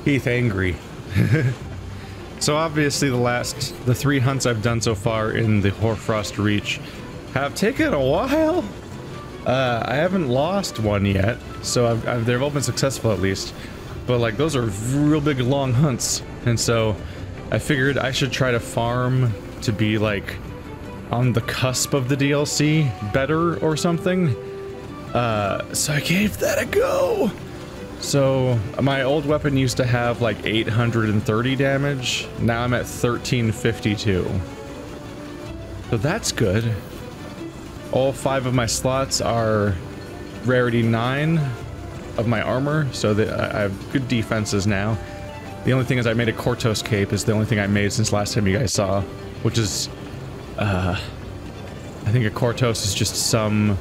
Heath angry. So obviously the 3 hunts I've done so far in the Hoarfrost Reach have taken a while. I haven't lost one yet, so they've all been successful at least. But like those are real big long hunts, and so I figured I should try to farm to be like on the cusp of the DLC better or something. So I gave that a go. So my old weapon used to have like 830 damage. Now I'm at 1352. So that's good. All 5 of my slots are rarity 9 of my armor, so that I have good defenses now. The only thing is I made a Kortos cape, is the only thing I made since last time you guys saw, which is, I think a Kortos is just some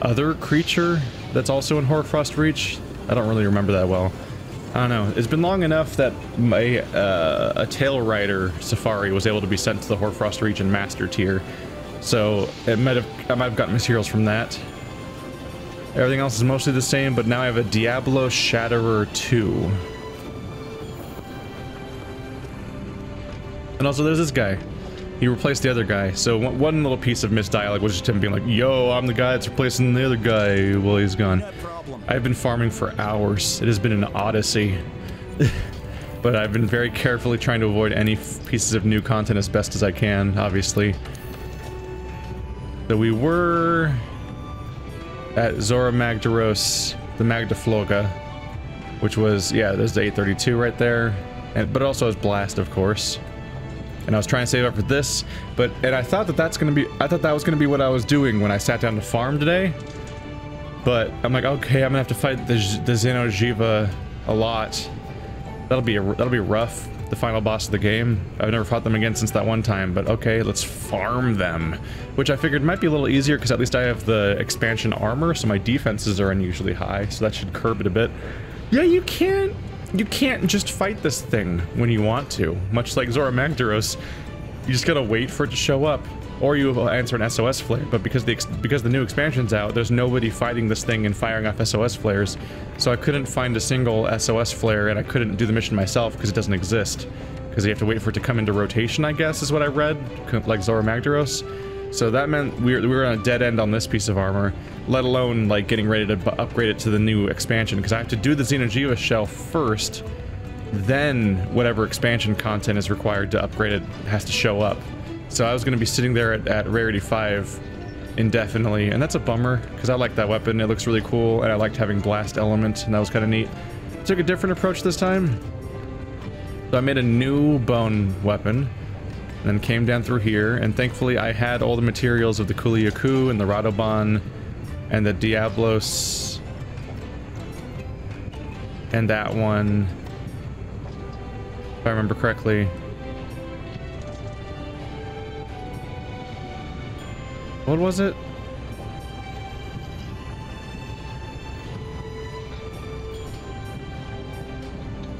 other creature that's also in Hoarfrost Reach. I don't really remember that well. I don't know. It's been long enough that my a Tail Rider Safari was able to be sent to the Hoarfrost Reach in Master Tier, so I might have gotten materials from that. Everything else is mostly the same, but now I have a Diablo Shatterer 2. And also there's this guy. He replaced the other guy, so one little piece of misdialogue was just him being like, yo, I'm the guy that's replacing the other guy while he's gone. I've been farming for hours. It has been an odyssey. But I've been very carefully trying to avoid any pieces of new content as best as I can, obviously. So we were at Zora Magdaros, the Magdafloga, which was, yeah, there's the 832 right there, but it also has Blast, of course. And I was trying to save up for this, and I thought that was gonna be what I was doing when I sat down to farm today. But I'm like, okay, I'm gonna have to fight the Xeno'jiiva a lot. That'll be rough. The final boss of the game. I've never fought them again since that one time, but okay, let's farm them. Which I figured might be a little easier because at least I have the expansion armor, so my defenses are unusually high, so that should curb it a bit. Yeah, you can't just fight this thing when you want to. Much like Zora Magdaros, you just gotta wait for it to show up. Or you answer an SOS flare, but because the new expansion's out, there's nobody fighting this thing and firing off SOS flares. So I couldn't find a single SOS flare, and I couldn't do the mission myself because it doesn't exist. Because you have to wait for it to come into rotation, I guess, is what I read, like Zora Magdaros. So that meant we were on a dead end on this piece of armor, let alone like getting ready to upgrade it to the new expansion, because I have to do the Xeno'jiiva shell first, then whatever expansion content is required to upgrade it has to show up. So I was going to be sitting there at rarity 5 indefinitely, and that's a bummer, because I like that weapon. It looks really cool, and I liked having Blast Element, and that was kind of neat. Took a different approach this time. So I made a new bone weapon, and then came down through here, and thankfully I had all the materials of the Kuliyaku and the Radoban and the Diablos and that one, if I remember correctly. What was it?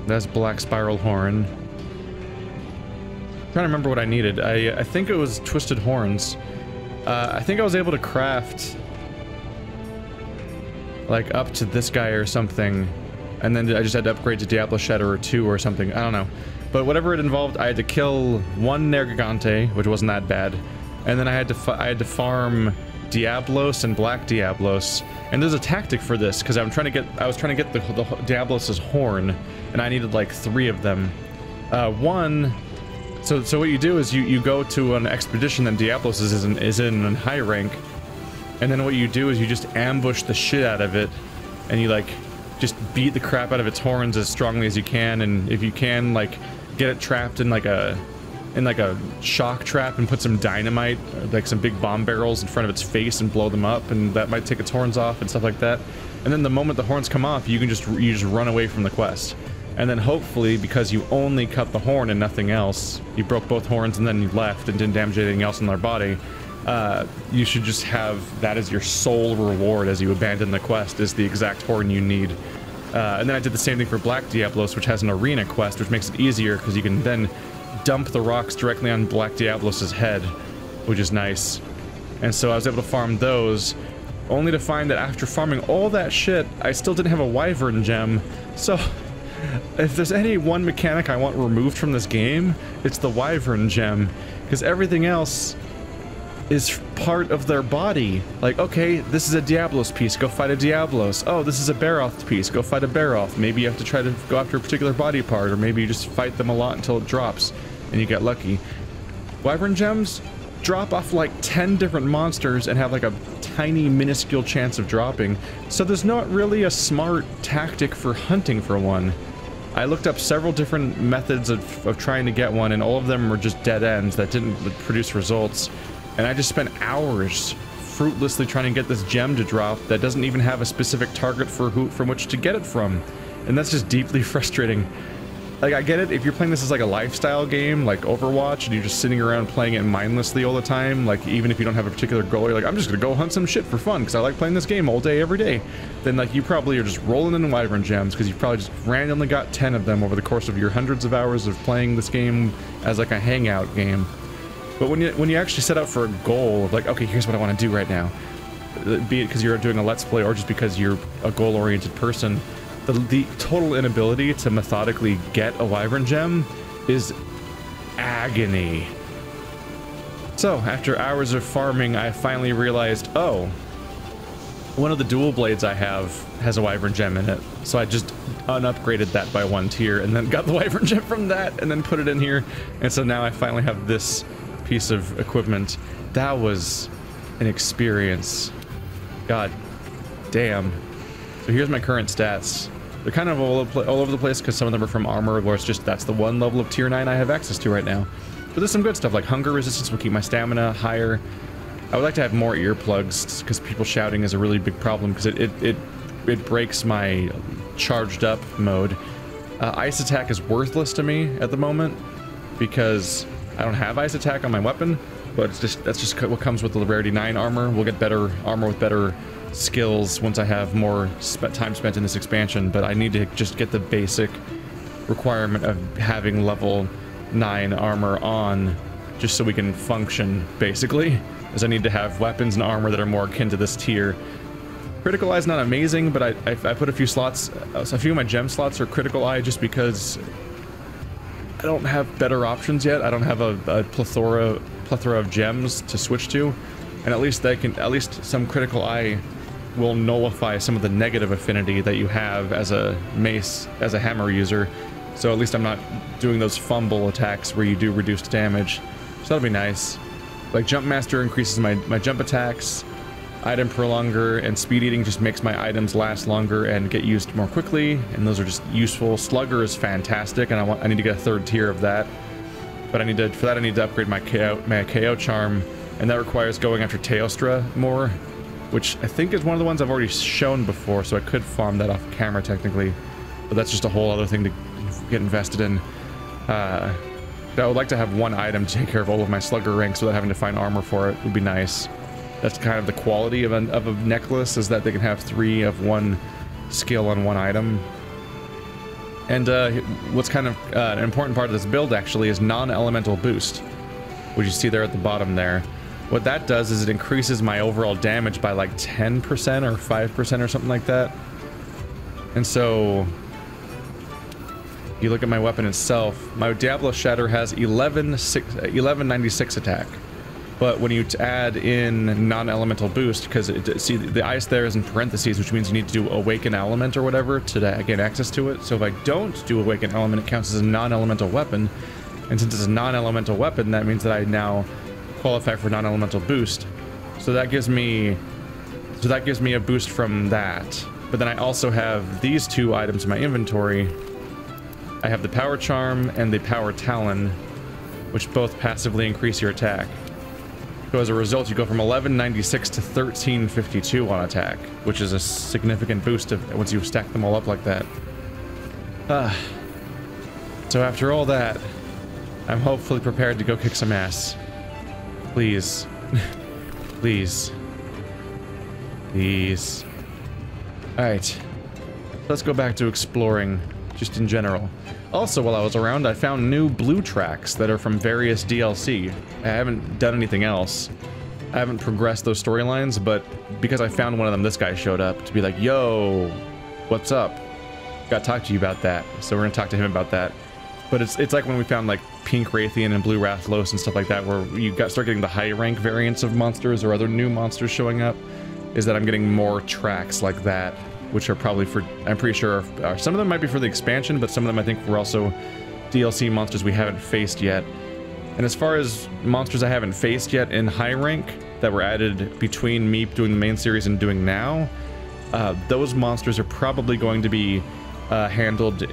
That's Black Spiral Horn. I'm trying to remember what I needed. I think it was Twisted Horns. I think I was able to craft like up to this guy or something, and then I just had to upgrade to Diablo Shatterer 2 or something. I don't know. But whatever it involved, I had to kill one Nergigante, which wasn't that bad. And then I had to farm Diablos and Black Diablos, and there's a tactic for this because I was trying to get the Diablos' horn, and I needed like 3 of them. So what you do is you go to an expedition that Diablos is in high rank, and then what you do is you just ambush the shit out of it, and you like just beat the crap out of its horns as strongly as you can, and if you can like get it trapped in like a shock trap and put some dynamite, like some big bomb barrels in front of its face and blow them up, and that might take its horns off and stuff like that. And then the moment the horns come off, you just run away from the quest. And then hopefully, because you only cut the horn and nothing else, you broke both horns and then you left and didn't damage anything else in their body, you should just have that as your sole reward as you abandon the quest, is the exact horn you need. And then I did the same thing for Black Diablos, which has an arena quest, which makes it easier because you can then dump the rocks directly on Black Diablos' head, which is nice. And so I was able to farm those, only to find that after farming all that shit, I still didn't have a Wyvern Gem. So, if there's any one mechanic I want removed from this game, it's the Wyvern Gem, because everything else is part of their body. Like, okay, this is a Diablos piece, go fight a Diablos. Oh, this is a Baroth piece, go fight a Baroth. Maybe you have to try to go after a particular body part, or maybe you just fight them a lot until it drops, and you get lucky. Wyvern Gems drop off like 10 different monsters and have like a tiny, minuscule chance of dropping, so there's not really a smart tactic for hunting for one. I looked up several different methods of trying to get one, and all of them were just dead ends that didn't produce results. And I just spent hours fruitlessly trying to get this gem to drop that doesn't even have a specific target from which to get it from. And that's just deeply frustrating. Like, I get it, if you're playing this as like a lifestyle game, like Overwatch, and you're just sitting around playing it mindlessly all the time, like even if you don't have a particular goal, you're like, I'm just gonna go hunt some shit for fun, because I like playing this game all day, every day. Then like, you probably are just rolling in Wyvern Gems, because you probably just randomly got 10 of them over the course of your hundreds of hours of playing this game as like a hangout game. But when you actually set out for a goal of like, okay, here's what I want to do right now, be it because you're doing a Let's Play or just because you're a goal-oriented person, the total inability to methodically get a Wyvern Gem is agony. So, after hours of farming, I finally realized, oh, one of the dual blades I have has a Wyvern Gem in it. So I just unupgraded that by 1 tier and then got the Wyvern Gem from that and then put it in here. And so now I finally have this piece of equipment. That was an experience. God damn. So here's my current stats. They're kind of all over the place because some of them are from armor, or it's just that's the one level of tier 9 I have access to right now. But there's some good stuff, like hunger resistance will keep my stamina higher. I would like to have more earplugs because people shouting is a really big problem because it breaks my charged up mode. Ice attack is worthless to me at the moment because I don't have ice attack on my weapon, but that's just what comes with the rarity 9 armor. We'll get better armor with better skills once I have more time spent in this expansion, but I need to just get the basic requirement of having level 9 armor on just so we can function, basically, as I need to have weapons and armor that are more akin to this tier. Critical Eye is not amazing, but I put a few slots, a few of my gem slots are Critical Eye just because I don't have better options yet. I don't have a plethora of gems to switch to, and at least some Critical Eye will nullify some of the negative affinity that you have as a mace, as a hammer user. So at least I'm not doing those fumble attacks where you do reduced damage. So that'll be nice. Like Jump Master increases my jump attacks. Item Prolonger and Speed Eating just makes my items last longer and get used more quickly, and those are just useful. Slugger is fantastic, and I need to get a 3rd tier of that. But for that I need to upgrade my KO charm, and that requires going after Teostra more, which I think is one of the ones I've already shown before, so I could farm that off camera technically. But that's just a whole other thing to get invested in. I would like to have one item to take care of all of my Slugger ranks without having to find armor for it. Would be nice. That's kind of the quality of a necklace, is that they can have 3 of one skill on one item. And what's kind of an important part of this build actually is non-elemental boost, which you see there at the bottom there. What that does is it increases my overall damage by like 10% or 5% or something like that. And so you look at my weapon itself, my Diablo Shatter has 1196 attack. But when you add in non-elemental boost, because see the ice there is in parentheses, which means you need to do Awaken Element or whatever to gain access to it. So if I don't do Awaken Element, it counts as a non-elemental weapon. And since it's a non-elemental weapon, that means that I now qualify for non-elemental boost. So that gives me a boost from that. But then I also have these 2 items in my inventory. I have the Power Charm and the Power Talon, which both passively increase your attack. So as a result, you go from 1196 to 1352 on attack, which is a significant boost once you stack them all up like that. So after all that, I'm hopefully prepared to go kick some ass. Please. Please. Please. Alright. Let's go back to exploring, just in general. Also, while I was around, I found new blue tracks that are from various DLC. I haven't done anything else. I haven't progressed those storylines, but because I found one of them, this guy showed up to be like, yo, what's up? Got to talk to you about that. So we're gonna talk to him about that. But it's like when we found like Pink Raytheon and Blue Rathlos and stuff like that, where you start getting the high rank variants of monsters or other new monsters showing up, is that I'm getting more tracks like that, which are probably for, I'm pretty sure, some of them might be for the expansion, but some of them I think were also DLC monsters we haven't faced yet. And as far as monsters I haven't faced yet in high rank that were added between me doing the main series and doing now, those monsters are probably going to be handled.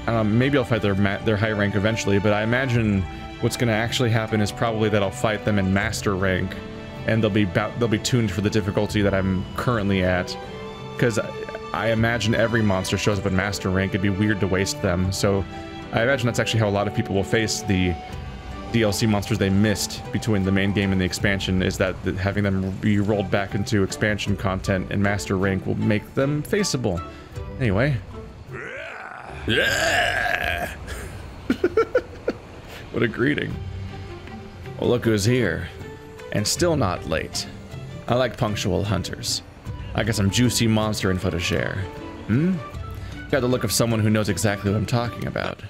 Maybe I'll fight their high rank eventually, but I imagine what's going to actually happen is probably that I'll fight them in master rank, and they'll be tuned for the difficulty that I'm currently at. Because I imagine every monster shows up in master rank. It'd be weird to waste them. So I imagine that's actually how a lot of people will face the DLC monsters they missed between the main game and the expansion, is that having them be rolled back into expansion content and master rank will make them faceable. Anyway. Yeah. What a greeting. Well, look who's here. And still not late. I like punctual hunters. I got some juicy monster info to share. Got the look of someone who knows exactly what I'm talking about.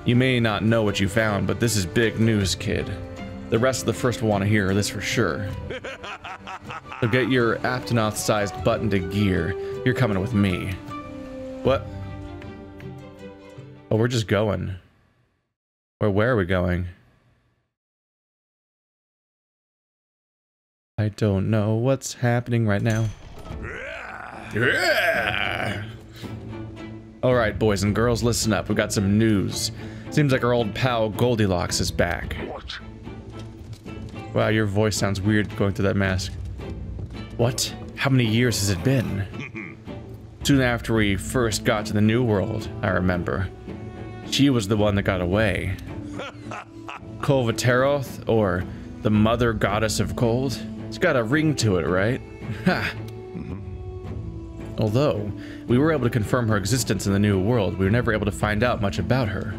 You may not know what you found, but this is big news, kid. The rest of the first will want to hear this for sure. So get your Aptonoth-sized butt into gear. You're coming with me. What? Oh, we're just going. Or where are we going? I don't know what's happening right now. Alright, boys and girls, listen up. We got some news. Seems like our old pal Goldilocks is back. What? Wow, your voice sounds weird going through that mask. What? How many years has it been? Soon after we first got to the New World, I remember. She was the one that got away. Kolvateroth, or the Mother Goddess of Cold? It's got a ring to it, right? Ha! Although we were able to confirm her existence in the New World, we were never able to find out much about her.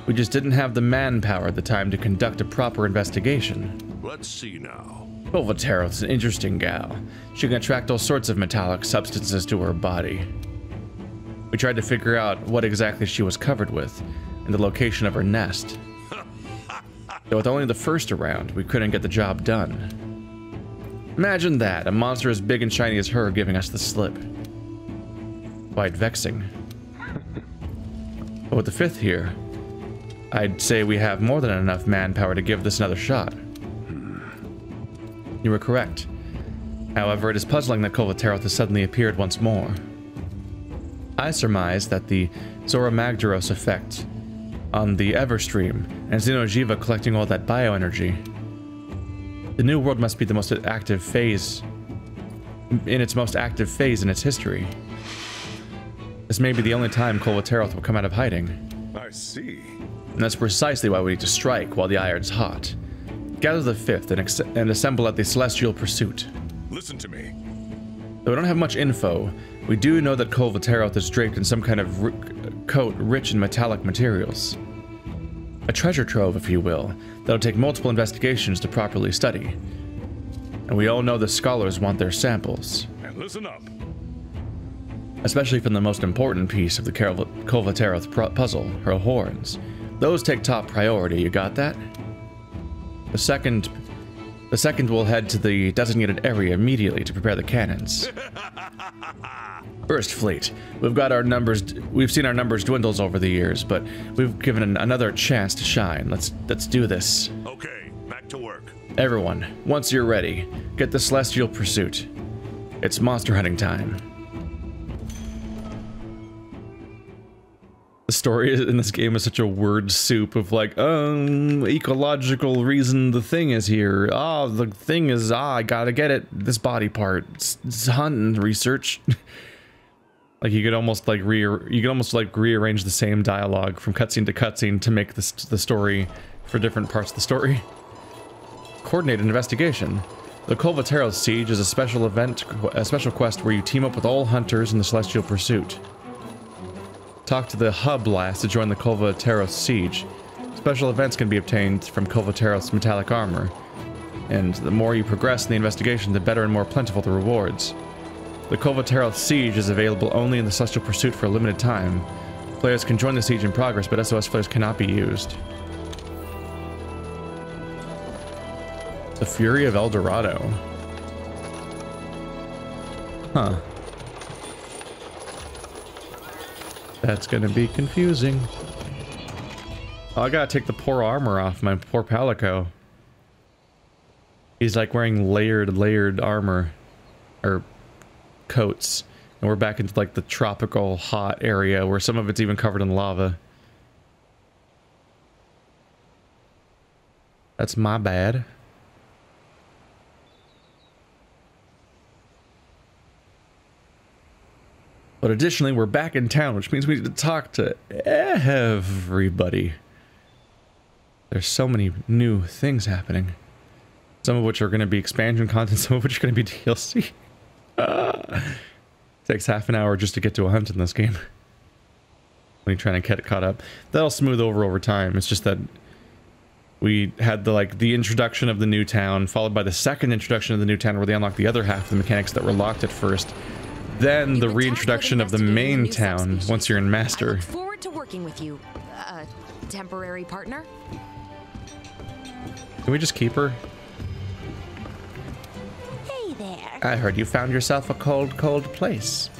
We just didn't have the manpower at the time to conduct a proper investigation. Let's see now. Kolvateroth's an interesting gal. She can attract all sorts of metallic substances to her body. We tried to figure out what exactly she was covered with, and the location of her nest. Though with only the first around, we couldn't get the job done. Imagine that, a monster as big and shiny as her giving us the slip. Quite vexing. But with the fifth here, I'd say we have more than enough manpower to give this another shot. You were correct. However, it is puzzling that Kolvateroth has suddenly appeared once more. I surmise that the Zora Magdaros effect on the Everstream and Xeno'jiiva collecting all that bioenergy. The New World must be the most active phase, in its history. This may be the only time Kolvateroth will come out of hiding. I see. And that's precisely why we need to strike while the iron's hot. Gather the fifth and assemble at the Celestial Pursuit. Listen to me. Though we don't have much info, we do know that Kolvateroth is draped in some kind of coat rich in metallic materials. A treasure trove, if you will, that'll take multiple investigations to properly study. And we all know the scholars want their samples. And listen up. Especially from the most important piece of the Kolvateroth puzzle, her horns. Those take top priority, you got that? The second will head to the designated area immediately to prepare the cannons. First Fleet, we've seen our numbers dwindle over the years, but we've given another chance to shine. Let's do this. Okay, back to work. Everyone, once you're ready, get the Celestial Pursuit. It's monster hunting time. The story in this game is such a word soup of like, ecological reason the thing is here. The thing is, I gotta get it. This body part. It's hunting research. Like you could almost like rearrange the same dialogue from cutscene to cutscene to make the story for different parts of the story. Coordinated investigation. The Kolvateroth Siege is a special quest where you team up with all hunters in the Celestial Pursuit. Talk to the Hub Blast to join the Kolvateroth Siege. Special events can be obtained from Kolvateroth's metallic armor. and the more you progress in the investigation, the better and more plentiful the rewards. The Kovaterel Siege is available only in the Celestial Pursuit for a limited time. Players can join the siege in progress, but SOS flares cannot be used. The Fury of El Dorado. Huh. That's gonna be confusing. Oh, I gotta take the poor armor off my poor Palico. He's like wearing layered armor. Or coats. And we're back into like the tropical hot area where some of it's even covered in lava. That's my bad. But additionally, we're back in town, which means we need to talk to everybody. There's so many new things happening. Some of which are going to be expansion content, some of which are going to be DLC. Takes half an hour just to get to a hunt in this game. When you're trying to get caught up. That'll smooth over time. It's just that we had the introduction of the new town, followed by the second introduction of the new town where they unlock the other half of the mechanics that were locked at first. Then the reintroduction of the main town once you're in Master. I look forward to working with you, temporary partner. Can we just keep her? Hey there. I heard you found yourself a cold place.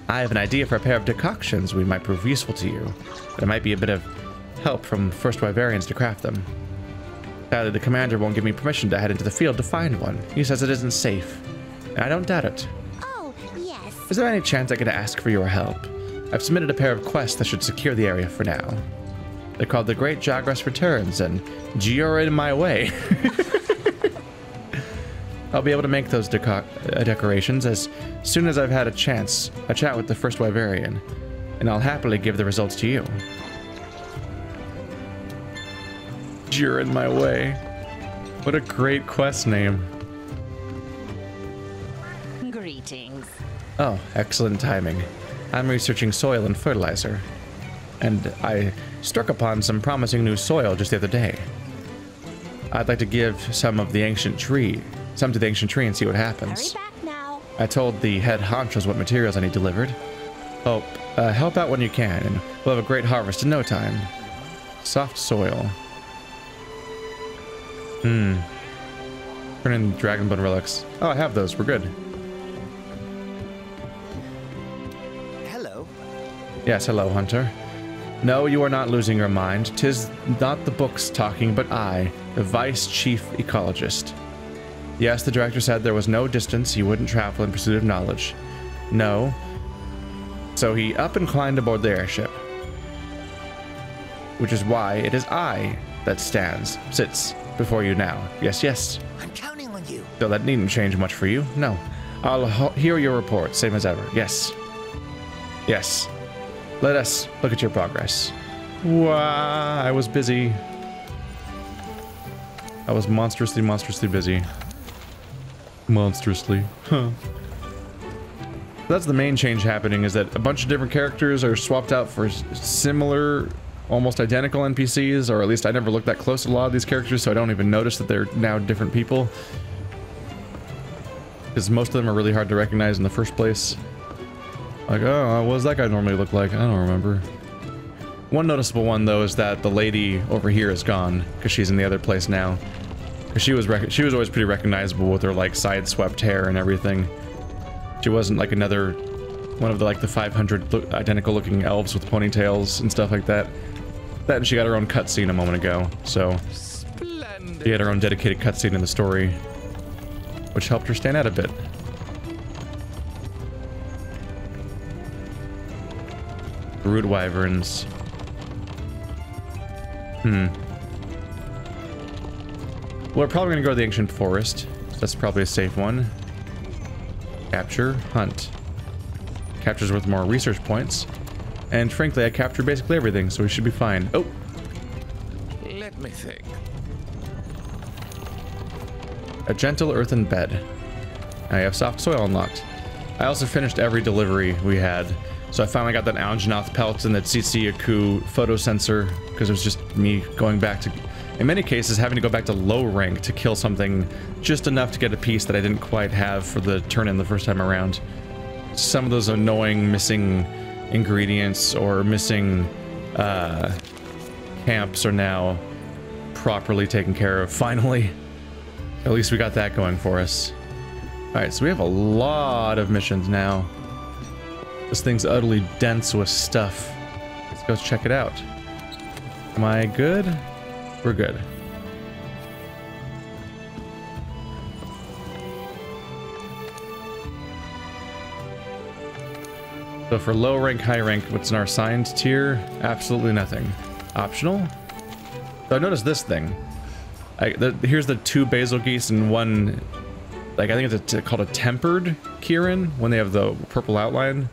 I have an idea for a pair of decoctions we might prove useful to you. There might be a bit of help from first Wyverians to craft them. Sadly, the commander won't give me permission to head into the field to find one. He says it isn't safe. And I don't doubt it. Oh, yes. Is there any chance I could ask for your help? I've submitted a pair of quests that should secure the area for now. They're called The Great Jagras Returns and You're in My Way. I'll be able to make those decorations as soon as I've had a chat with the first Wyverian, and I'll happily give the results to you. You're in My Way. What a great quest name. Greetings. Oh, excellent timing. I'm researching soil and fertilizer, and I struck upon some promising new soil just the other day. I'd like to give some to the ancient tree and see what happens. Hurry back now. I told the head honchos what materials I need delivered. Oh, help out when you can, and we'll have a great harvest in no time. Soft soil. Turn in Dragonblood relics. Oh, I have those. We're good. Hello. Yes, hello, Hunter. No, you are not losing your mind. 'Tis not the books talking, but I, the Vice Chief Ecologist. Yes, the director said there was no distance he wouldn't travel in pursuit of knowledge. No. So he up and climbed aboard the airship. Which is why it is I that sits before you now. Yes, yes. I'm counting on you. So that needn't change much for you. No. I'll hear your report, same as ever. Yes. Yes. Let us look at your progress. Wow, I was busy. I was monstrously busy. Monstrously. Huh. That's the main change happening, is that a bunch of different characters are swapped out for similar, almost identical NPCs, or at least I never looked that close at a lot of these characters, so I don't even notice that they're now different people. Because most of them are really hard to recognize in the first place. Like, oh, what does that guy normally look like? I don't remember. One noticeable one, though, is that the lady over here is gone, because she's in the other place now. Because she was always pretty recognizable with her, like, side-swept hair and everything. She wasn't like another one of the, like, the 500 identical-looking elves with ponytails and stuff like that. That, and she got her own cutscene a moment ago, so... Splendid. She had her own dedicated cutscene in the story, which helped her stand out a bit. Brood wyverns. We're probably gonna go to the ancient forest. That's probably a safe one. Capture, hunt. Capture's worth more research points. And frankly, I captured basically everything, so we should be fine. Oh! Let me think. A gentle earthen bed. I have soft soil unlocked. I also finished every delivery we had. So I finally got that Aunjanoth pelt and that Tsitsiaku photo sensor, because it was just me going back to In many cases, having to go back to low rank to kill something just enough to get a piece that I didn't quite have for the turn-in the first time around. Some of those annoying missing ingredients or missing camps are now properly taken care of, finally. At least we got that going for us. Alright, so we have a lot of missions now. This thing's utterly dense with stuff. Let's go check it out. Am I good? We're good. So for low rank, high rank, what's in our assigned tier? Absolutely nothing. Optional? So I noticed this thing. Here's the 2 basil geese and 1, like I think it's called a tempered Kieran when they have the purple outline.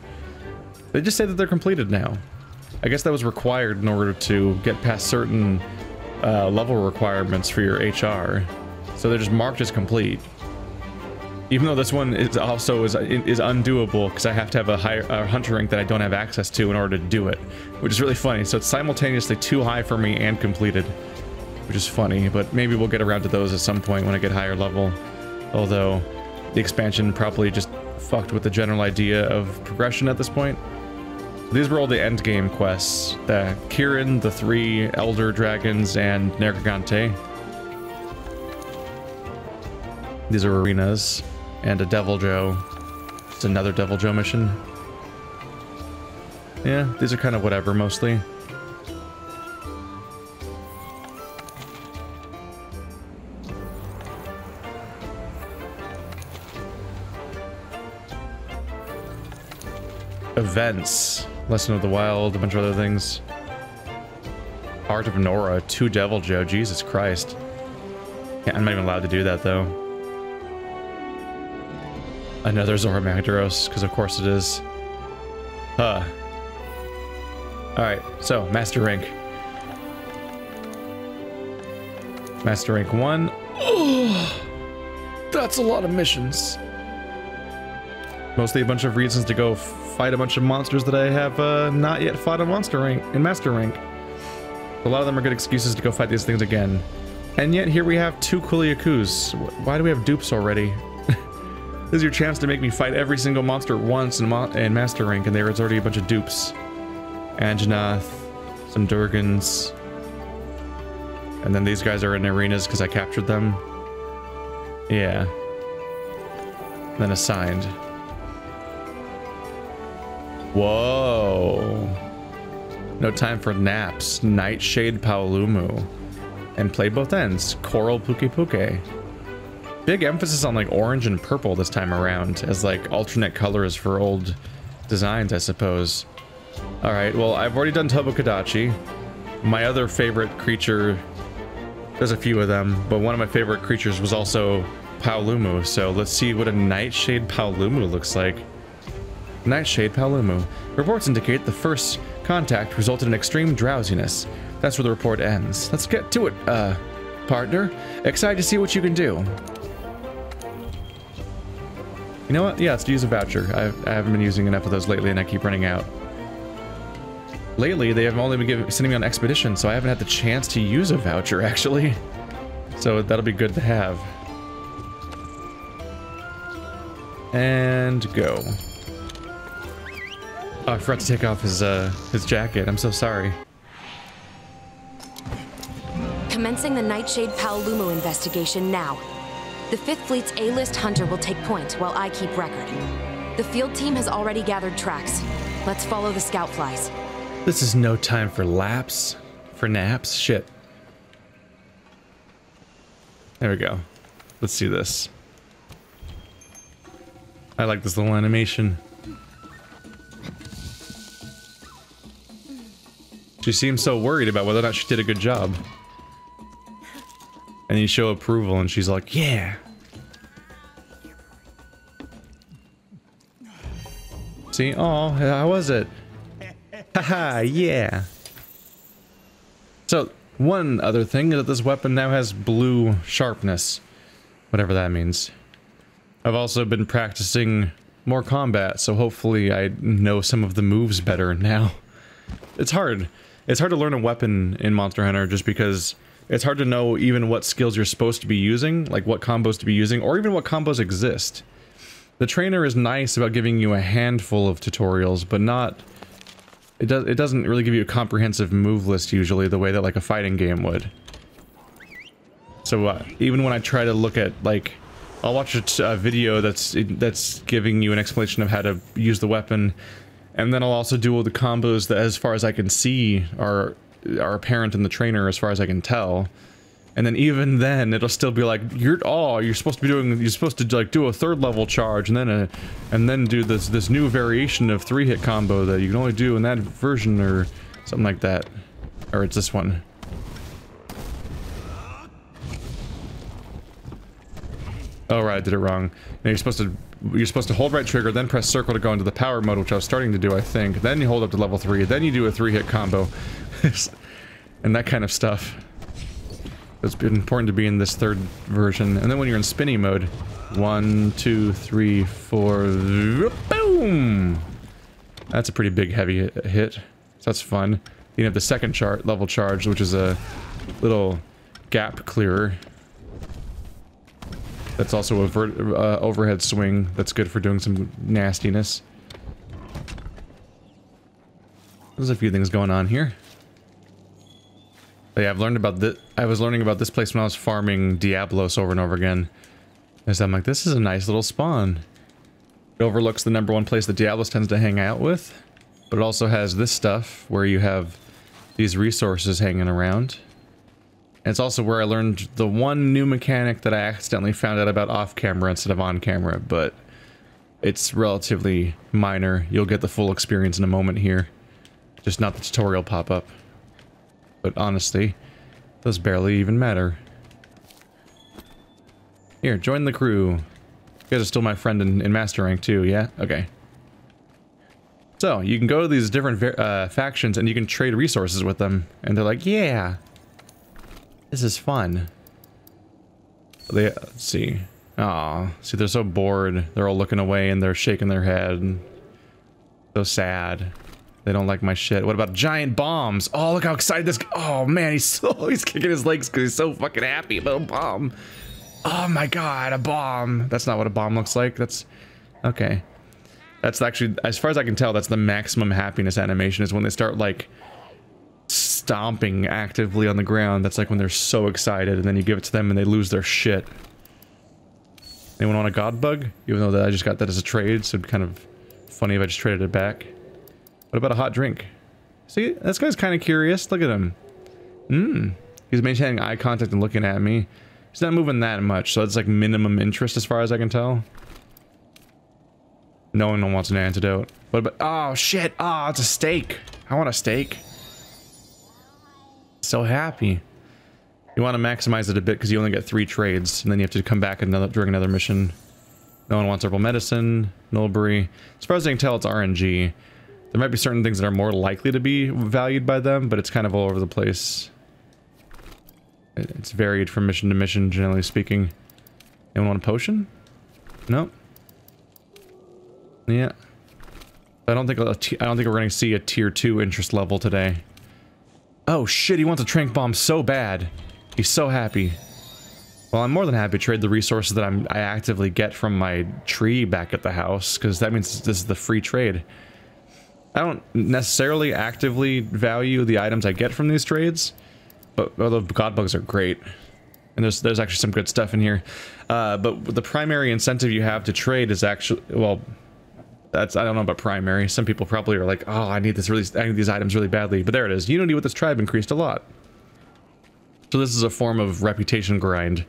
They just say that they're completed now. I guess that was required in order to get past certain level requirements for your HR. So they're just marked as complete. Even though this one is also is undoable because I have to have a hunter rank that I don't have access to in order to do it, which is really funny. So it's simultaneously too high for me and completed, which is funny, but maybe we'll get around to those at some point when I get higher level. Although the expansion probably just fucked with the general idea of progression at this point. These were all the end game quests. The Kieran, the 3 Elder Dragons, and Nergigante. These are arenas. And a Devil Joe. It's another Devil Joe mission. Yeah, these are kind of whatever, mostly. Events. Lesson of the Wild, a bunch of other things. Heart of Nora, 2 Devil Joe, Jesus Christ. Yeah, I'm not even allowed to do that, though. Another Zora Magdaros, because of course it is. Alright, so, Master Rank. Master Rank 1. Oh, that's a lot of missions. Mostly a bunch of reasons to go fight a bunch of monsters that I have not yet fought in Master Rank. A lot of them are good excuses to go fight these things again. And yet here we have 2 Kuliakus. Why do we have dupes already? This is your chance to make me fight every single monster once in Master Rank, and there's already a bunch of dupes. Anjanath, some Durgans. And then these guys are in arenas because I captured them. Yeah. And then assigned. Whoa. No time for naps. Nightshade Paolumu. And play both ends. Coral Puke Puke. Big emphasis on like orange and purple this time around as like alternate colors for old designs, I suppose. Alright, well, I've already done Tobokadachi. My other favorite creature, there's a few of them, but one of my favorite creatures was also Paolumu, so let's see what a Nightshade Paolumu looks like. Nightshade Paolumu. Reports indicate the first contact resulted in extreme drowsiness. That's where the report ends. Let's get to it, partner. Excited to see what you can do. You know what? Yeah, let's use a voucher. I haven't been using enough of those lately, and I keep running out. Lately, they have only been sending me on expedition, so I haven't had the chance to use a voucher, actually. So that'll be good to have. And go. Oh, I forgot to take off his jacket. I'm so sorry. Commencing the Nightshade Paolumu investigation now. The 5th Fleet's A-list hunter will take point while I keep record. The field team has already gathered tracks. Let's follow the scout flies. This is no time for laps. For naps? Shit. There we go. Let's see this. I like this little animation. She seems so worried about whether or not she did a good job. And you show approval and she's like, yeah. See? Oh, how was it? Haha, yeah. So, one other thing is that this weapon now has blue sharpness. Whatever that means. I've also been practicing more combat, so hopefully I know some of the moves better now. It's hard. It's hard to learn a weapon in Monster Hunter just because it's hard to know even what skills you're supposed to be using, like what combos to be using, or even what combos exist. The trainer is nice about giving you a handful of tutorials, but not... It doesn't really give you a comprehensive move list usually the way that like a fighting game would. So even when I try to look at like... I'll watch a video that's giving you an explanation of how to use the weapon, and then I'll also do all the combos that, as far as I can see, are apparent in the trainer as far as I can tell. And then even then, it'll still be like, you're supposed to like do a 3rd level charge, and then do this new variation of 3-hit combo that you can only do in that version, or something like that. Or it's this one. Oh right, I did it wrong. Now you're supposed to hold right trigger, then press circle to go into the power mode, which I was starting to do, I think. Then you hold up to level 3, then you do a 3-hit combo. And that kind of stuff. It's been important to be in this 3rd version. And then when you're in spinny mode, 1, 2, 3, 4, boom! That's a pretty big heavy hit. So that's fun. You have the 2nd level charge, which is a little gap clearer. That's also a overhead swing that's good for doing some nastiness. There's a few things going on here. But yeah, I've learned about this. I was learning about this place when I was farming Diablos over and over again. As I'm like, this is a nice little spawn. It overlooks the #1 place that Diablos tends to hang out with, but it also has this stuff where you have these resources hanging around. And it's also where I learned the one new mechanic that I accidentally found out about off camera instead of on camera, but it's relatively minor. You'll get the full experience in a moment here. Just not the tutorial pop-up. But honestly, those barely even matter. Here, join the crew. You guys are still my friend in Master Rank too, yeah? Okay. So, you can go to these different factions and you can trade resources with them. And they're like, yeah! This is fun. Let's see. Aw, see, they're so bored. They're all looking away and they're shaking their head. So sad. They don't like my shit. What about giant bombs? Oh, look how excited this... Oh, man, he's kicking his legs because he's so fucking happy about a bomb. Oh my god, a bomb. That's not what a bomb looks like. That's... Okay. That's actually, as far as I can tell, that's the maximum happiness animation, is when they start, like, stomping actively on the ground. That's like when they're so excited, and then you give it to them and they lose their shit. Anyone want a god bug? Even though that I just got that as a trade, so it'd be kind of funny if I just traded it back. What about a hot drink? See, this guy's kind of curious. Look at him. He's maintaining eye contact and looking at me. He's not moving that much, so it's like minimum interest as far as I can tell. No one wants an antidote. What about... Oh, shit! Oh, it's a steak! I want a steak. So happy. You want to maximize it a bit because you only get 3 trades, and then you have to come back during another mission. No one wants herbal medicine, Nulberry. As far as I can tell, it's RNG. There might be certain things that are more likely to be valued by them, but it's kind of all over the place. It's varied from mission to mission, generally speaking. Anyone want a potion? Nope. Yeah. I don't think we're going to see a tier 2 interest level today. Oh shit, he wants a trank bomb so bad. He's so happy. Well, I'm more than happy to trade the resources that I actively get from my tree back at the house, because that means this is the free trade. I don't necessarily actively value the items I get from these trades, but although god bugs are great, and there's actually some good stuff in here. But the primary incentive you have to trade is actually, well, I don't know about primary. Some people probably are like, oh, I need these items really badly. But there it is. Unity with this tribe increased a lot. So this is a form of reputation grind.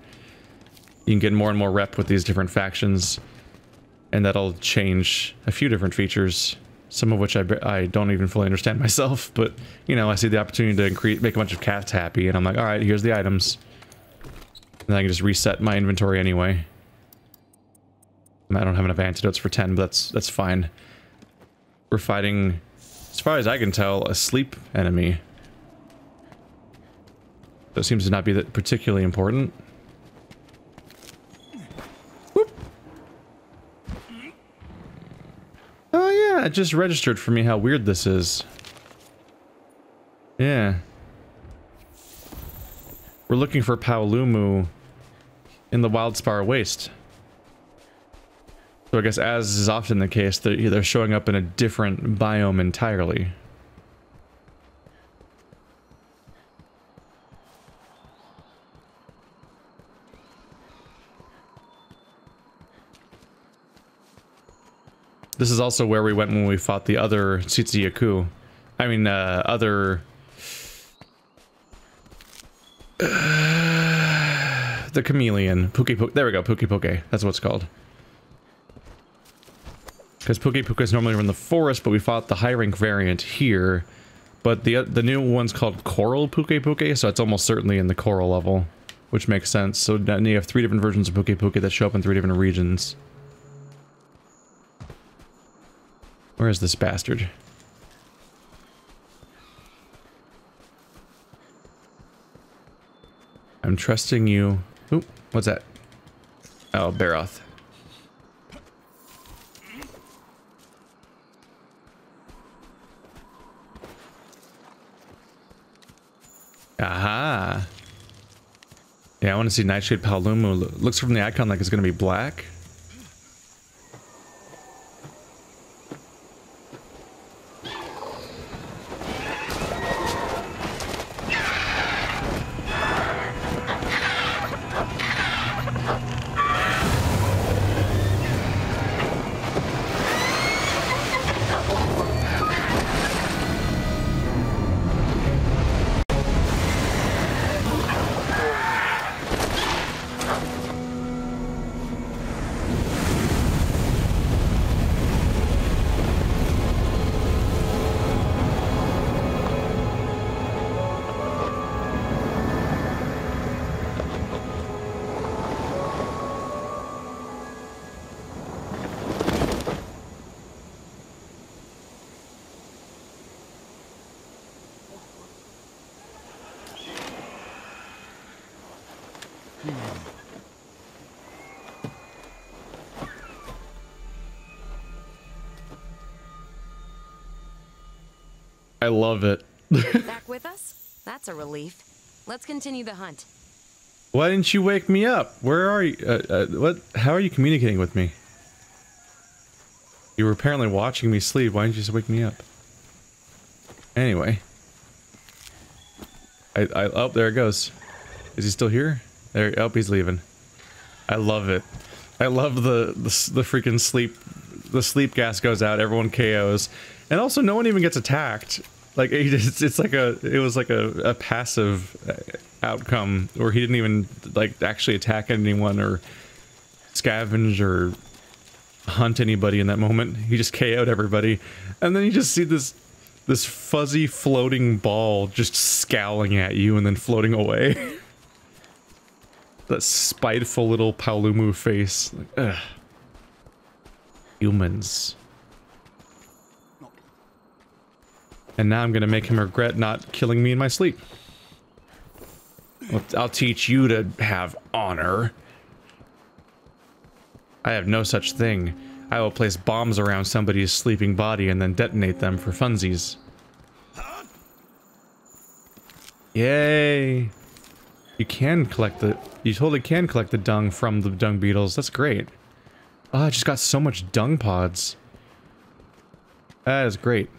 You can get more and more rep with these different factions, and that'll change a few different features. Some of which I don't even fully understand myself, but, you know, I see the opportunity to make a bunch of cats happy, and I'm like, alright, here's the items. And then I can just reset my inventory anyway. I don't have enough antidotes for 10, but that's fine. We're fighting, as far as I can tell, a sleep enemy. So it seems to not be that particularly important. Whoop. Oh yeah, it just registered for me how weird this is. Yeah. We're looking for Paolumu in the Wildspire Waste. So I guess, as is often the case, they're showing up in a different biome entirely. This is also where we went when we fought the other Tsutsuyaku. I mean, other... the chameleon. There we go, Puki-Puke. That's what it's called. Because Puki-Puke is normally from the forest, but we fought the high rank variant here. But the new one's called Coral Puki-Puke, so it's almost certainly in the coral level. Which makes sense. So now you have 3 different versions of Puki-Puke that show up in 3 different regions. Where is this bastard? I'm trusting you. Oop, what's that? Oh, Baroth. Aha. Yeah, I want to see Nightshade Paolumu. Looks from the icon like it's going to be black. I love it. Back with us? That's a relief. Let's continue the hunt. Why didn't you wake me up? Where are you? What? How are you communicating with me? You were apparently watching me sleep. Why didn't you just wake me up? Anyway. Oh, there it goes. Is he still here? There. Oh, he's leaving. I love it. I love the freaking sleep. The sleep gas goes out. Everyone KOs, and also no one even gets attacked. Like it was like a passive outcome, or he didn't even like actually attack anyone or scavenge or hunt anybody in that moment. He just KO'd everybody, and then you just see this fuzzy floating ball just scowling at you and then floating away. That spiteful little Paolumu face. Like, ugh. Humans. And now I'm gonna make him regret not killing me in my sleep. I'll teach you to have honor. I have no such thing. I will place bombs around somebody's sleeping body and then detonate them for funsies. Yay! You totally can collect the dung from the dung beetles. That's great. Oh, I just got so much dung pods. That is great.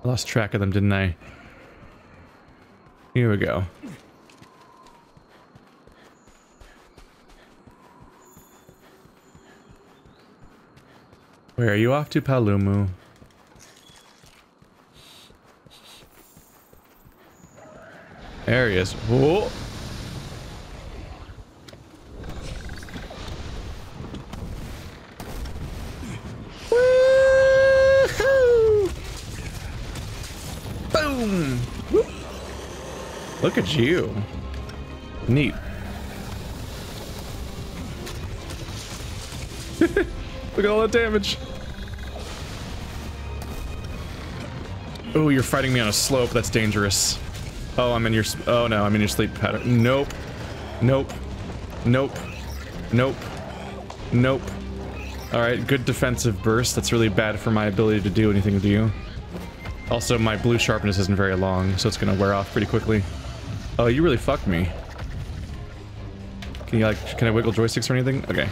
I lost track of them, didn't I? Here we go. Where are you off to, Paolumu? There he is. Whoa. Boom! Whoop. Look at you. Neat. Look at all that damage. Oh, you're fighting me on a slope. That's dangerous. Oh, I'm in your... Oh, no, I'm in your sleep pattern. Nope. Nope. Nope. Nope. Nope. Alright, good defensive burst. That's really bad for my ability to do anything to you. Also, my blue sharpness isn't very long, so it's gonna wear off pretty quickly. Oh, you really fucked me. Can you like, can I wiggle joysticks or anything? Okay.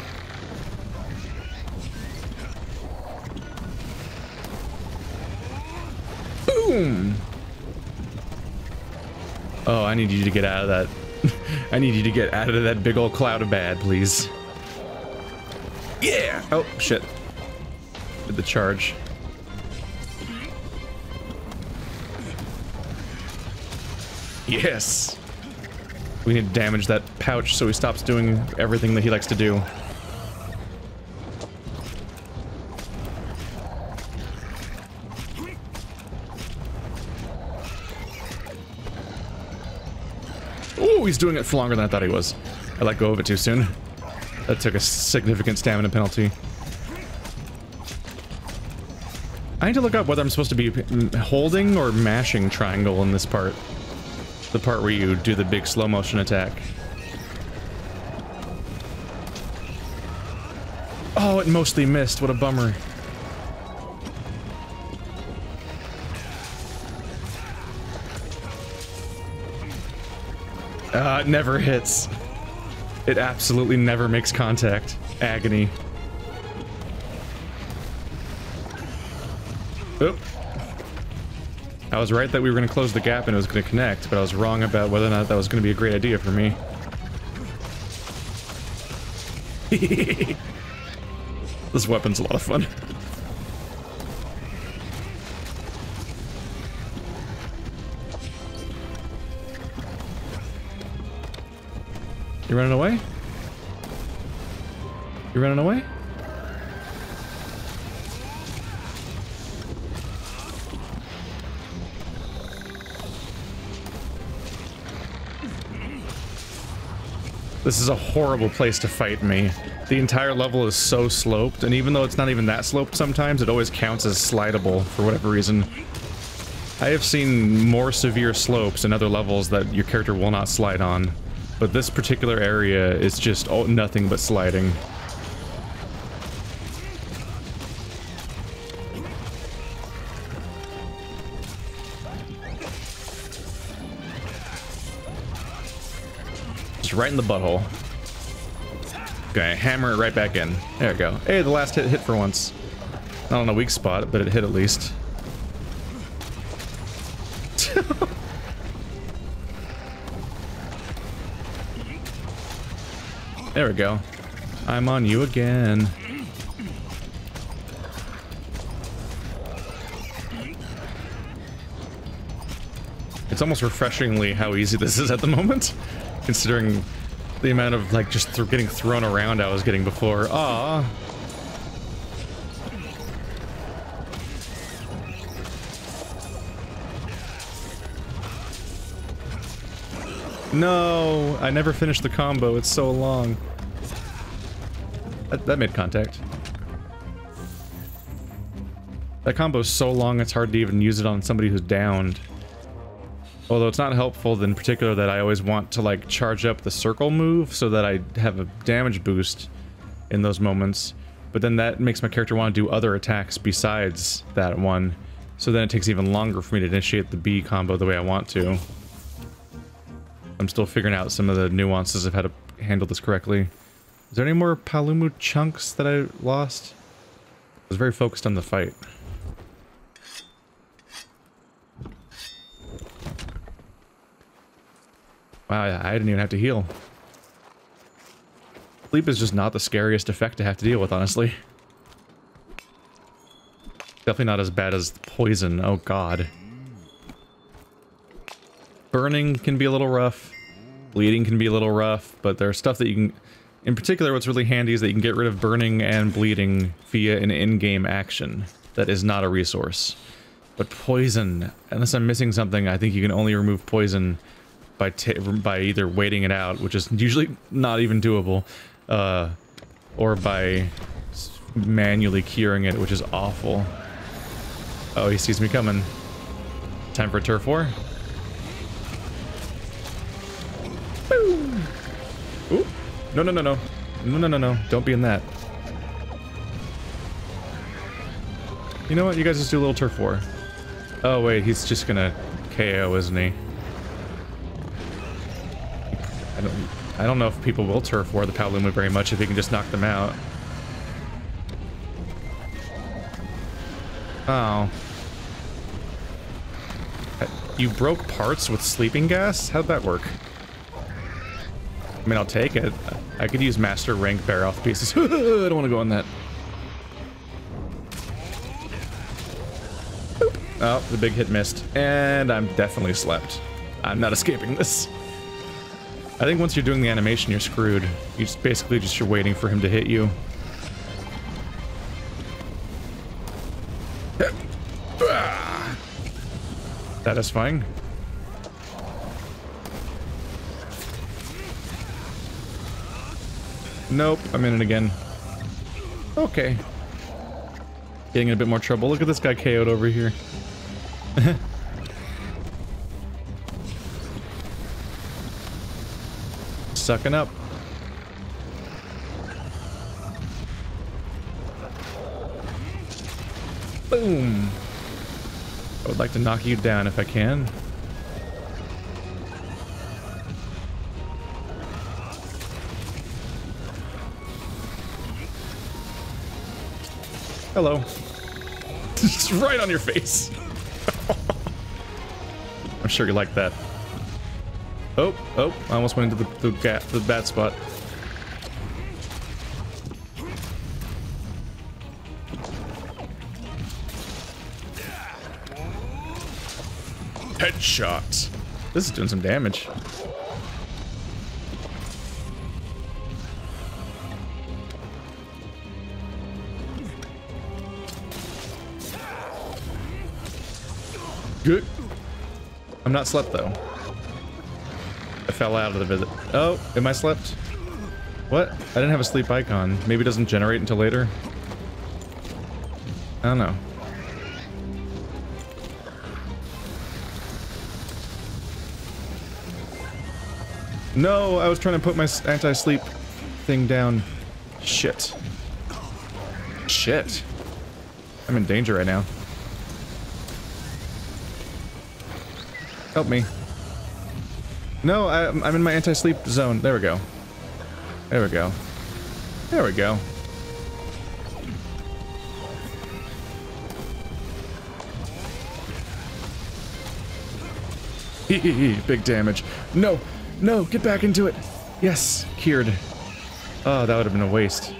Boom! Oh, I need you to get out of that. I need you to get out of that big old cloud of bad, please. Yeah! Oh, shit. Did the charge. Yes! We need to damage that pouch so he stops doing everything that he likes to do. Oh, he's doing it for longer than I thought he was. I let go of it too soon. That took a significant stamina penalty. I need to look up whether I'm supposed to be holding or mashing triangle in this part. The part where you do the big slow motion attack. Oh, it mostly missed. What a bummer. It never hits. It absolutely never makes contact. Agony. Oop. I was right that we were going to close the gap and it was going to connect, but I was wrong about whether or not that was going to be a great idea for me. This weapon's a lot of fun. You running away? You running away? This is a horrible place to fight me. The entire level is so sloped, and even though it's not even that sloped sometimes, it always counts as slidable for whatever reason. I have seen more severe slopes in other levels that your character will not slide on, but this particular area is just nothing but sliding. Right in the butthole. Okay, hammer it right back in. There we go. Hey, the last hit for once. Not on a weak spot, but it hit at least. There we go. I'm on you again. It's almost refreshingly how easy this is at the moment. Considering the amount of, like, just getting thrown around I was getting before. Aww. No! I never finished the combo, it's so long. That made contact. That combo's so long it's hard to even use it on somebody who's downed. Although it's not helpful in particular that I always want to like charge up the circle move so that I have a damage boost in those moments. But then that makes my character want to do other attacks besides that one. So then it takes even longer for me to initiate the B combo the way I want to. I'm still figuring out some of the nuances of how to handle this correctly. Is there any more Paolumu chunks that I lost? I was very focused on the fight. Wow, I didn't even have to heal. Sleep is just not the scariest effect to have to deal with, honestly. Definitely not as bad as poison, oh god. Burning can be a little rough. Bleeding can be a little rough, but there's stuff that you can... In particular, what's really handy is that you can get rid of burning and bleeding via an in-game action. That is not a resource. But poison, unless I'm missing something, I think you can only remove poison by either waiting it out, which is usually not even doable, or by manually curing it, which is awful. Oh, he sees me coming. Time for a turf war. Boom! Ooh. No, no, no, no. No, no, no, no. Don't be in that. You know what? You guys just do a little turf war. Oh wait, he's just gonna KO, isn't he? I don't know if people will turf war the Paolumu very much if he can just knock them out. Oh. You broke parts with sleeping gas? How'd that work? I mean, I'll take it. I could use master rank bear off pieces. I don't want to go on that. Boop. Oh, the big hit missed. And I'm definitely slept. I'm not escaping this. I think once you're doing the animation, you're screwed. You just basically you're waiting for him to hit you. Satisfying. Nope, I'm in it again. Okay. Getting in a bit more trouble. Look at this guy KO'd over here. Sucking up. Boom. I would like to knock you down if I can. Hello. Just right on your face. I'm sure you like that. Oh, I almost went into the bad spot. Headshot. This is doing some damage. Good. I'm not slept though. I fell out of the visit. Oh, am I slept? What? I didn't have a sleep icon. Maybe it doesn't generate until later. I don't know. No, I was trying to put my anti-sleep thing down. Shit. Shit. I'm in danger right now. Help me. No, I'm in my anti-sleep zone. There we go. There we go. There we go. Big damage. No, no, get back into it. Yes, cured. Oh, that would have been a waste.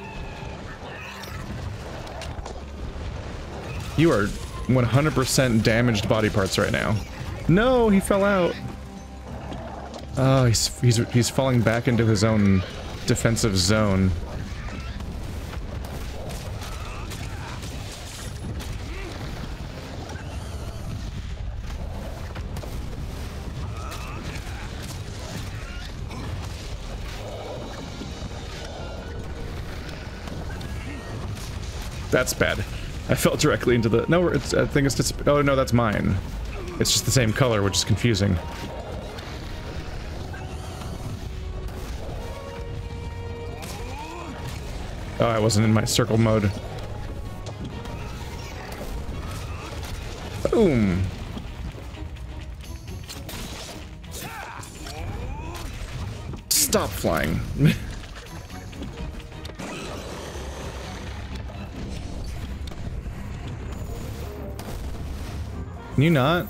You are 100% damaged body parts right now. No, he fell out. Oh, he's falling back into his own defensive zone. That's bad. I fell directly into the... No, it's, I think it's just... Oh, no, that's mine. It's just the same color, which is confusing. Oh, I wasn't in my circle mode. Boom. Stop flying. Can you not?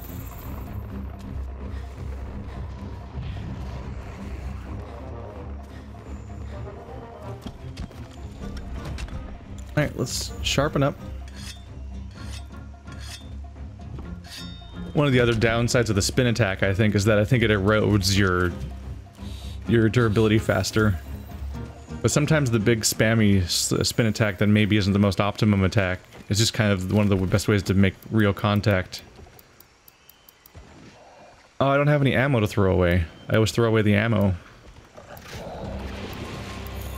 Alright, let's sharpen up. One of the other downsides of the spin attack, I think, is that I think it erodes your durability faster. But sometimes the big spammy spin attack that maybe isn't the most optimum attack is just kind of one of the best ways to make real contact. Oh, I don't have any ammo to throw away. I always throw away the ammo.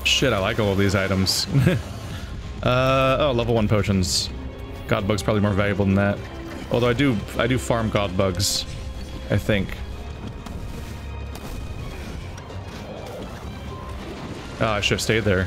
Shit, I like all of these items. Oh, level 1 potions. God bug's probably more valuable than that. Although I do farm god bugs, I think. Oh, I should have stayed there.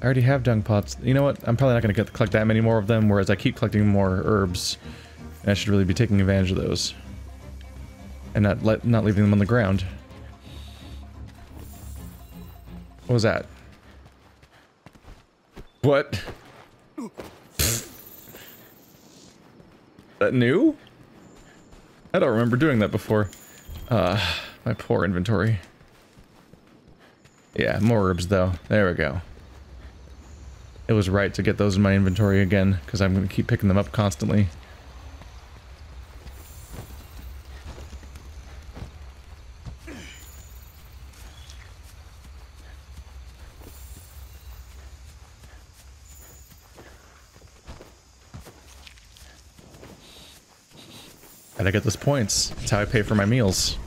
I already have dung pots. You know what? I'm probably not going to collect that many more of them, whereas I keep collecting more herbs. And I should really be taking advantage of those. And not leaving them on the ground. What was that? What? That new? I don't remember doing that before. My poor inventory. Yeah, more herbs though. There we go. It was right to get those in my inventory again, because I'm going to keep picking them up constantly. Gotta get those points. That's how I pay for my meals.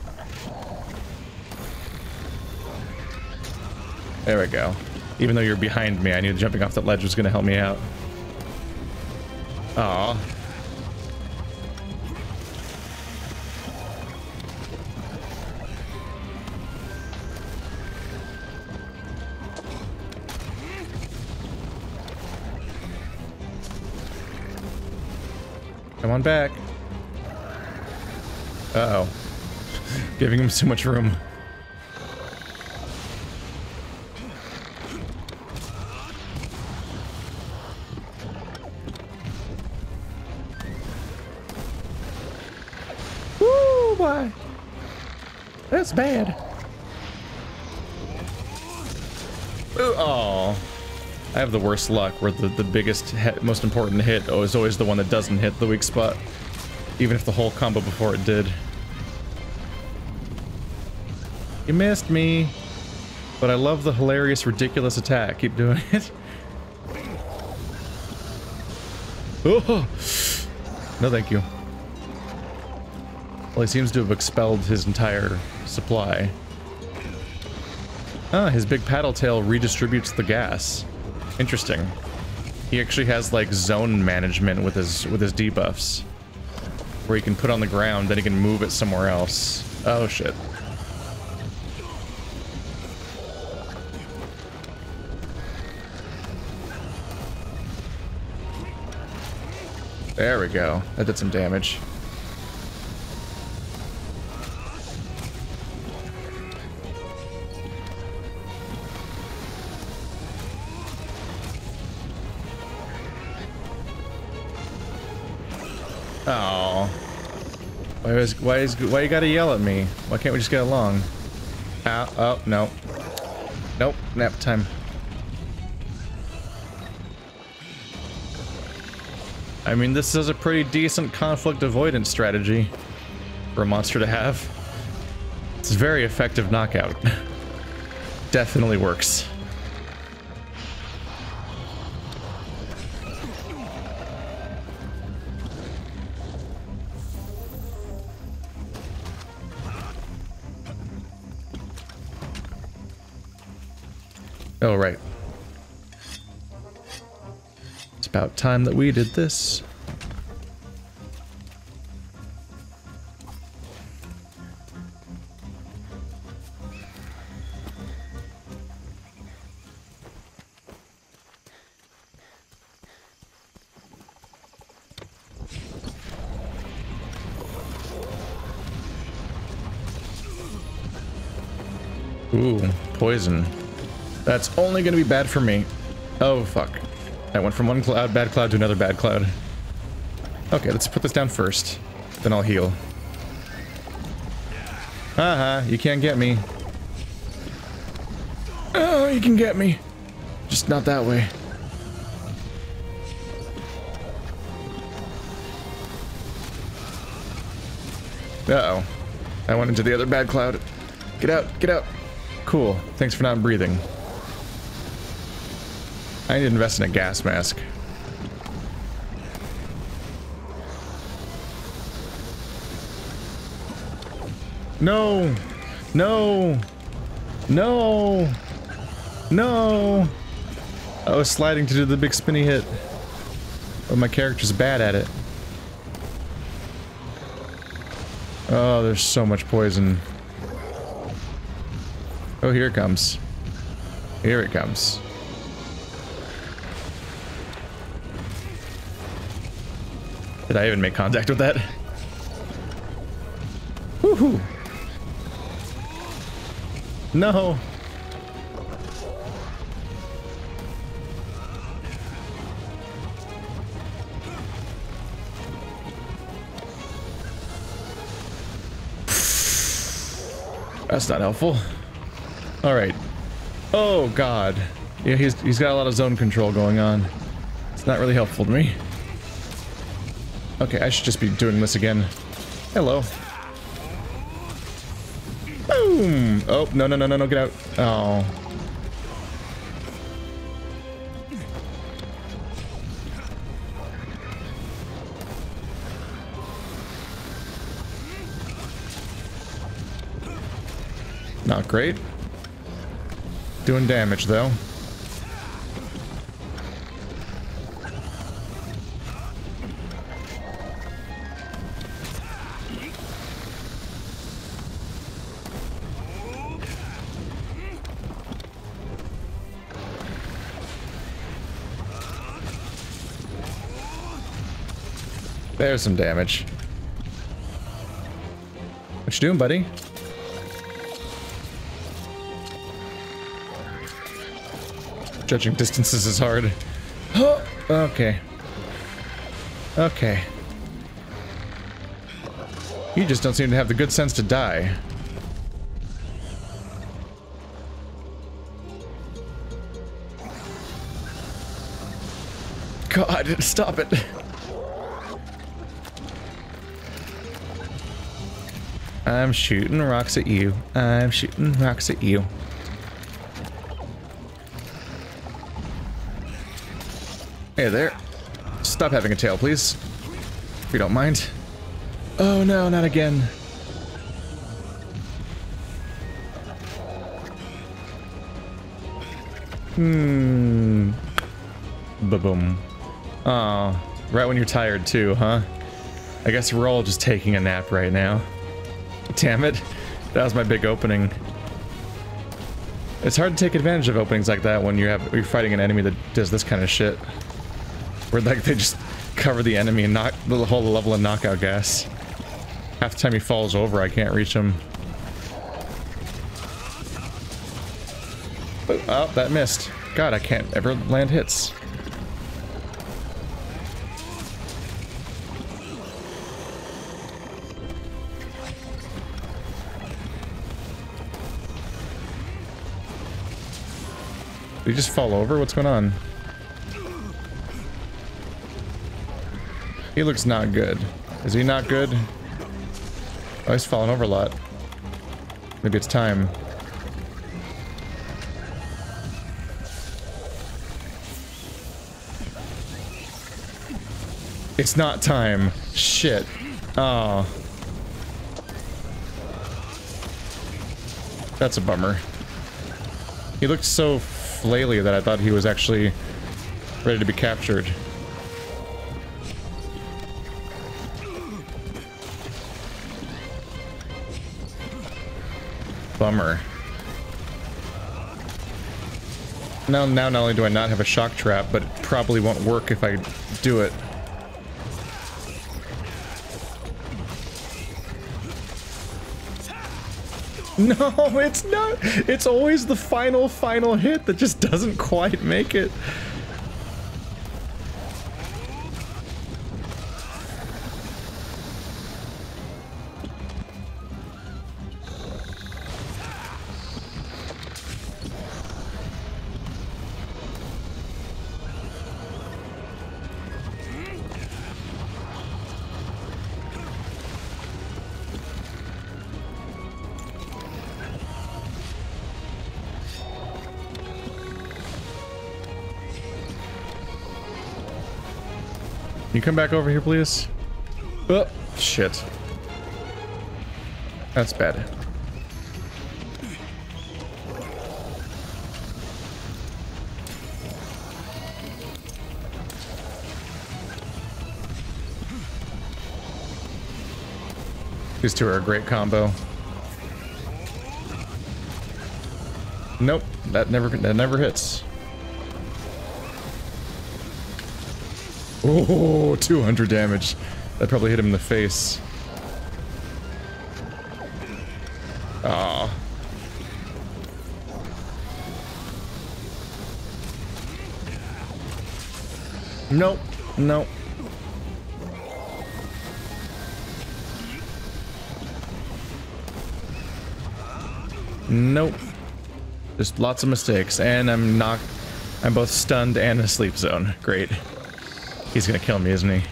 There we go. Even though you're behind me, I knew jumping off that ledge was gonna help me out. Aw. Come on back. Uh-oh. Giving him so much room. Woo, why? That's bad. Ooh, oh. I have the worst luck where the biggest hit, most important hit is always the one that doesn't hit the weak spot. Even if the whole combo before it did. You missed me. But I love the hilarious, ridiculous attack. Keep doing it. Oh! No, thank you. Well, he seems to have expelled his entire supply. Ah, his big paddle tail redistributes the gas. Interesting. He actually has, like, zone management with his debuffs. Where he can put on the ground, then he can move it somewhere else. Oh, shit. There we go. That did some damage. Oh. Why you gotta yell at me? Why can't we just get along? Ow, oh, no. Nope, nap time. I mean, this is a pretty decent conflict avoidance strategy for a monster to have. It's a very effective knockout. Definitely works. Oh, right. It's about time that we did this. Ooh, poison. That's only gonna be bad for me. Oh, fuck. I went from one bad cloud to another bad cloud. Okay, let's put this down first. Then I'll heal. Haha, you can't get me. Oh, you can get me. Just not that way. Uh-oh. I went into the other bad cloud. Get out, get out. Cool, thanks for not breathing. I need to invest in a gas mask. No! No! No! No! I was sliding to do the big spinny hit. But my character's bad at it. Oh, there's so much poison. Oh, here it comes. Here it comes. Did I even make contact with that? Woohoo! No! That's not helpful. Alright. Oh god. Yeah, he's got a lot of zone control going on. It's not really helpful to me. Okay, I should just be doing this again. Hello. Boom! Oh, no, no, no, no, no, get out. Oh. Not great. Doing damage, though. There's some damage. What you doing, buddy? Judging distances is hard. Oh, okay. Okay. You just don't seem to have the good sense to die. God, stop it. I'm shooting rocks at you. I'm shooting rocks at you. Hey there. Stop having a tail, please. If you don't mind. Oh no, not again. Ba-boom. Oh, right when you're tired too, huh? I guess we're all just taking a nap right now. Damn it. That was my big opening. It's hard to take advantage of openings like that when you're fighting an enemy that does this kind of shit. Where like they just cover the enemy and knock the whole level of knockout gas. Half the time he falls over, I can't reach him. Oh, that missed. God, I can't ever land hits. Did he just fall over? What's going on? He looks not good. Is he not good? Oh, he's falling over a lot. Maybe it's time. It's not time. Shit. Oh. That's a bummer. He looked so flaily that I thought he was actually ready to be captured. Bummer. Now not only do I not have a shock trap, but it probably won't work if I do it. No, it's not. It's always the final hit that just doesn't quite make it. Can you come back over here, please? Oh, shit. That's bad. These two are a great combo. Nope, that never hits. Oh, 200 damage. That probably hit him in the face. Aw. Nope. Nope. Nope. Just lots of mistakes, and I'm both stunned and in a sleep zone. Great. He's gonna kill me, isn't he?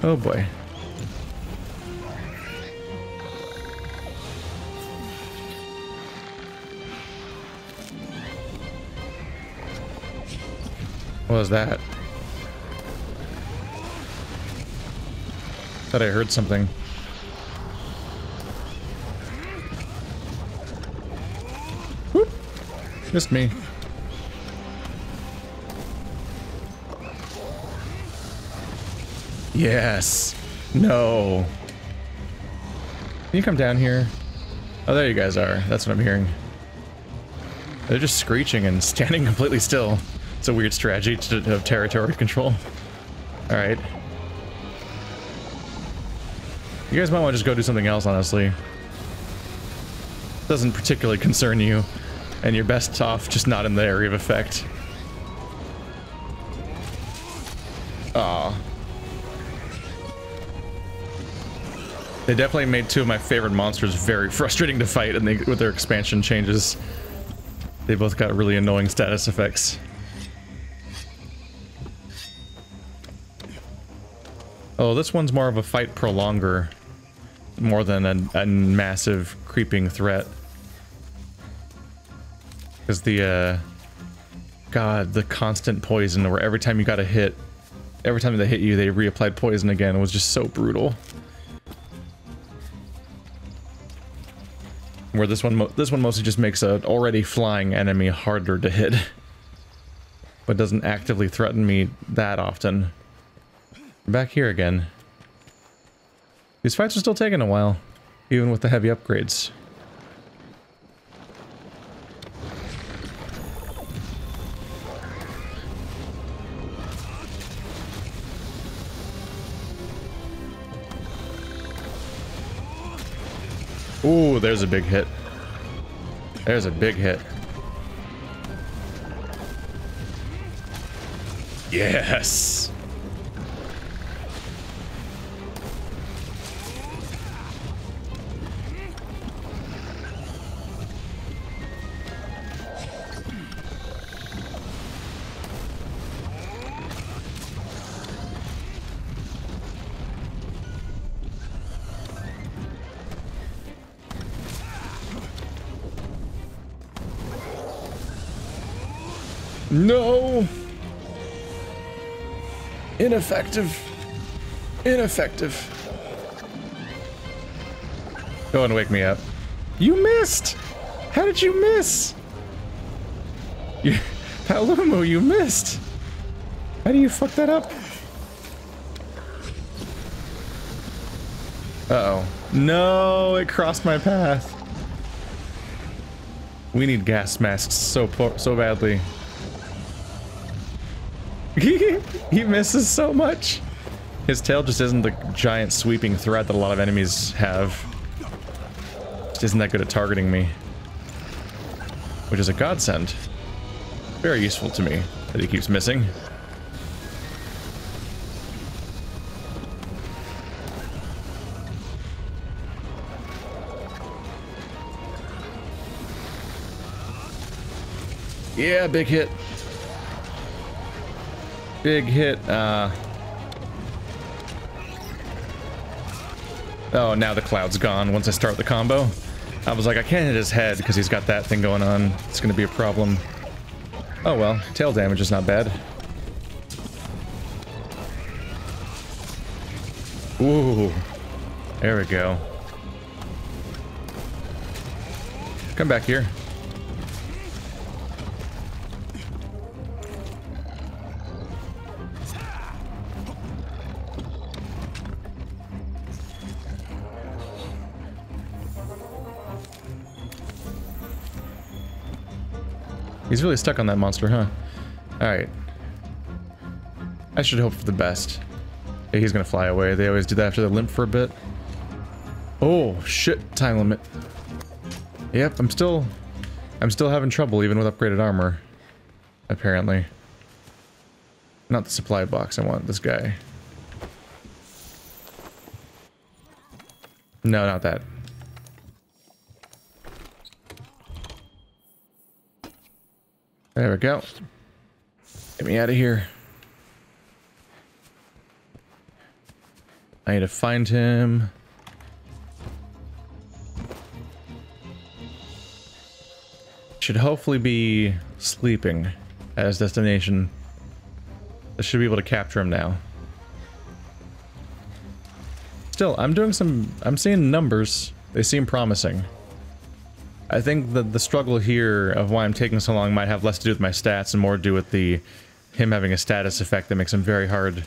Oh boy. What was that? Thought I heard something. Whoop! Missed me. Yes. No. Can you come down here? Oh, there you guys are. That's what I'm hearing. They're just screeching and standing completely still. It's a weird strategy to have territory control. Alright. You guys might want to just go do something else, honestly. Doesn't particularly concern you, and you're best off just not in the area of effect. Aw. They definitely made two of my favorite monsters very frustrating to fight, and with their expansion changes, they both got really annoying status effects. Oh, this one's more of a fight prolonger, more than a massive creeping threat. Because God, the constant poison, where every time you got a hit, every time they hit you, they reapplied poison again, was just so brutal. Where this one mostly just makes an already flying enemy harder to hit, but doesn't actively threaten me that often. Back here again. These fights are still taking a while, even with the heavy upgrades. Ooh, there's a big hit. There's a big hit. Yes! No! Ineffective. Ineffective. Go and wake me up. You missed! How did you miss? Paolumu, you missed! How do you fuck that up? Uh-oh. No, it crossed my path. We need gas masks so badly. He misses so much. His tail just isn't the giant sweeping threat that a lot of enemies have. Just isn't that good at targeting me. Which is a godsend. Very useful to me that he keeps missing. Yeah, big hit. Big hit, oh, now the cloud's gone once I start the combo. I was like, I can't hit his head because he's got that thing going on. It's gonna be a problem. Oh well, tail damage is not bad. Ooh, there we go. Come back here. He's really stuck on that monster, huh? Alright. I should hope for the best. Yeah, he's gonna fly away. They always do that after they limp for a bit. Oh shit! Time limit. Yep, I'm still having trouble even with upgraded armor. Apparently. Not the supply box. I want this guy. No, not that. There we go. Get me out of here. I need to find him. Should hopefully be sleeping at his destination. I should be able to capture him now. Still, I'm seeing numbers. They seem promising. I think that the struggle here of why I'm taking so long might have less to do with my stats and more to do with him having a status effect that makes him very hard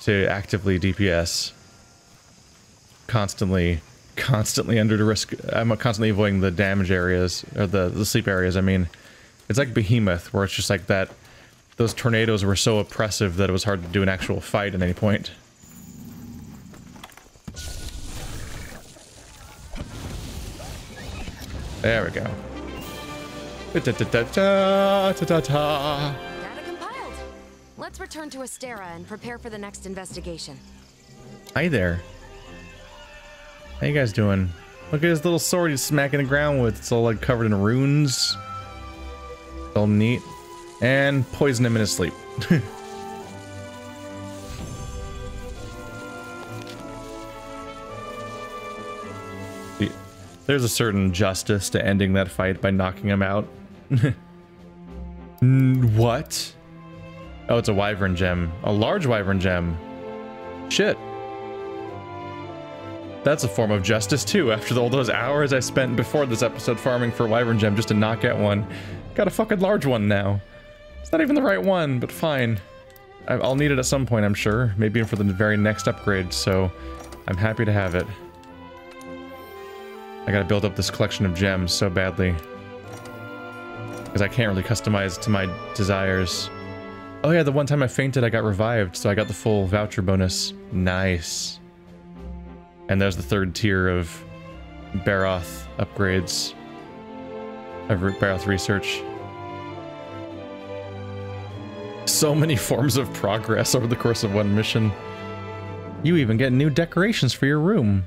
to actively DPS. Constantly under the risk. I'm constantly avoiding the damage areas, or the sleep areas, I mean. It's like Behemoth, where it's just like that. Those tornadoes were so oppressive that it was hard to do an actual fight at any point. There we go. Data compiled. Let's return to Astera and prepare for the next investigation. Hi there. How you guys doing? Look at his little sword he's smacking the ground with. It's all like covered in runes. It's all neat. And poison him in his sleep. There's a certain justice to ending that fight by knocking him out. What? Oh, it's a Wyvern Gem. A large Wyvern Gem. Shit. That's a form of justice too, after all those hours I spent before this episode farming for Wyvern Gem just to knock out one. Got a fucking large one now. It's not even the right one, but fine. I'll need it at some point, I'm sure. Maybe for the very next upgrade, so I'm happy to have it. I gotta build up this collection of gems so badly. Because I can't really customize to my desires. Oh yeah, the one time I fainted I got revived, so I got the full voucher bonus. Nice. And there's the third tier of Baroth upgrades. Of Baroth research. So many forms of progress over the course of one mission. You even get new decorations for your room.